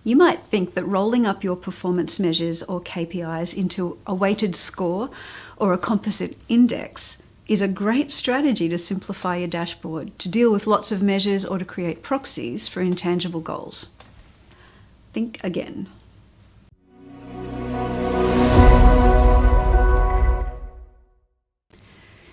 You might think that rolling up your performance measures or KPIs into a weighted score or a composite index is a great strategy to simplify your dashboard, to deal with lots of measures, or to create proxies for intangible goals. Think again.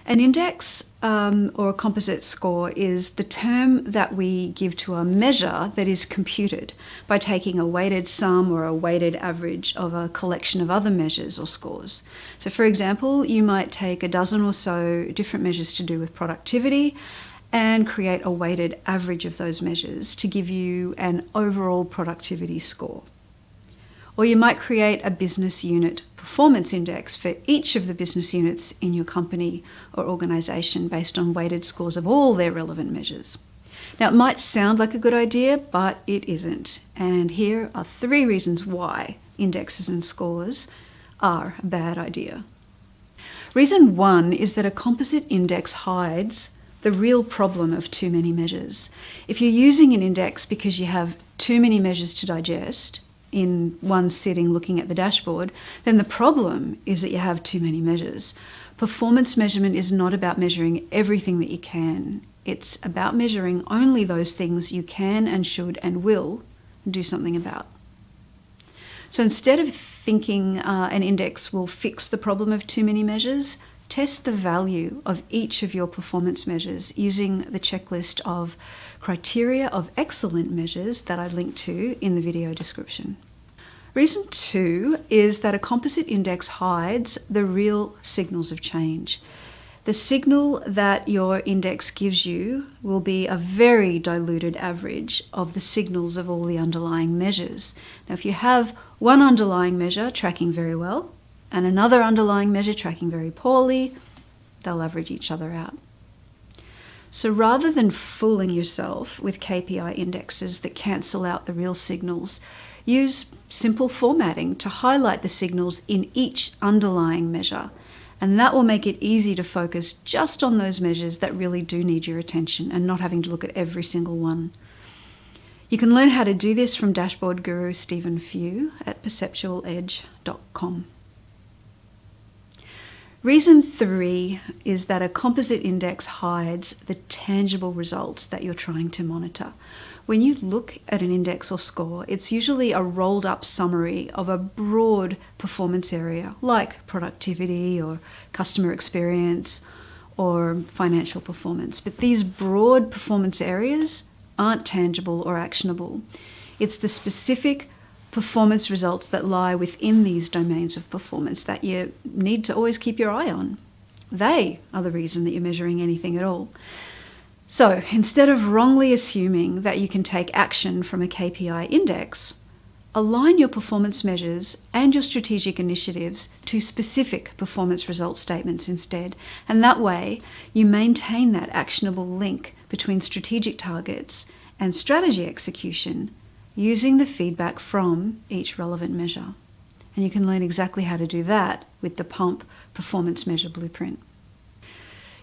An index or a composite score is the term that we give to a measure that is computed by taking a weighted sum or a weighted average of a collection of other measures or scores. So for example, you might take a dozen or so different measures to do with productivity and create a weighted average of those measures to give you an overall productivity score. Or you might create a business unit performance index for each of the business units in your company or organisation based on weighted scores of all their relevant measures. Now, it might sound like a good idea, but it isn't. And here are 3 reasons why indexes and scores are a bad idea. Reason 1 is that a composite index hides the real problem of too many measures. If you're using an index because you have too many measures to digest in one sitting looking at the dashboard, then the problem is that you have too many measures. Performance measurement is not about measuring everything that you can. It's about measuring only those things you can and should and will do something about. So instead of thinking an index will fix the problem of too many measures, test the value of each of your performance measures using the checklist of criteria of excellent measures that I linked to in the video description. Reason 2 is that a composite index hides the real signals of change. The signal that your index gives you will be a very diluted average of the signals of all the underlying measures. Now, if you have one underlying measure tracking very well and another underlying measure tracking very poorly, they'll average each other out. So rather than fooling yourself with KPI indexes that cancel out the real signals, use simple formatting to highlight the signals in each underlying measure. And that will make it easy to focus just on those measures that really do need your attention and not having to look at every single one. You can learn how to do this from dashboard guru Stephen Few at perceptualedge.com. Reason 3 is that a composite index hides the tangible results that you're trying to monitor. When you look at an index or score, it's usually a rolled up summary of a broad performance area like productivity or customer experience or financial performance. But these broad performance areas aren't tangible or actionable. It's the specific performance results that lie within these domains of performance that you need to always keep your eye on. They are the reason that you're measuring anything at all. So instead of wrongly assuming that you can take action from a KPI index, align your performance measures and your strategic initiatives to specific performance result statements instead. And that way you maintain that actionable link between strategic targets and strategy execution using the feedback from each relevant measure. And you can learn exactly how to do that with the PuMP Performance Measure Blueprint.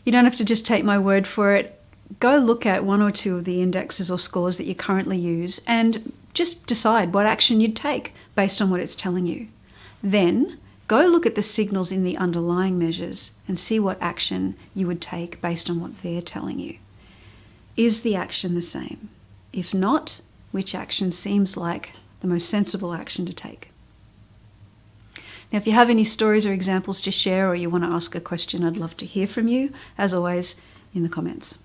You don't have to just take my word for it. Go look at 1 or 2 of the indexes or scores that you currently use and just decide what action you'd take based on what it's telling you. Then go look at the signals in the underlying measures and see what action you would take based on what they're telling you. Is the action the same? If not, which action seems like the most sensible action to take? Now, if you have any stories or examples to share or you want to ask a question, I'd love to hear from you, as always, in the comments.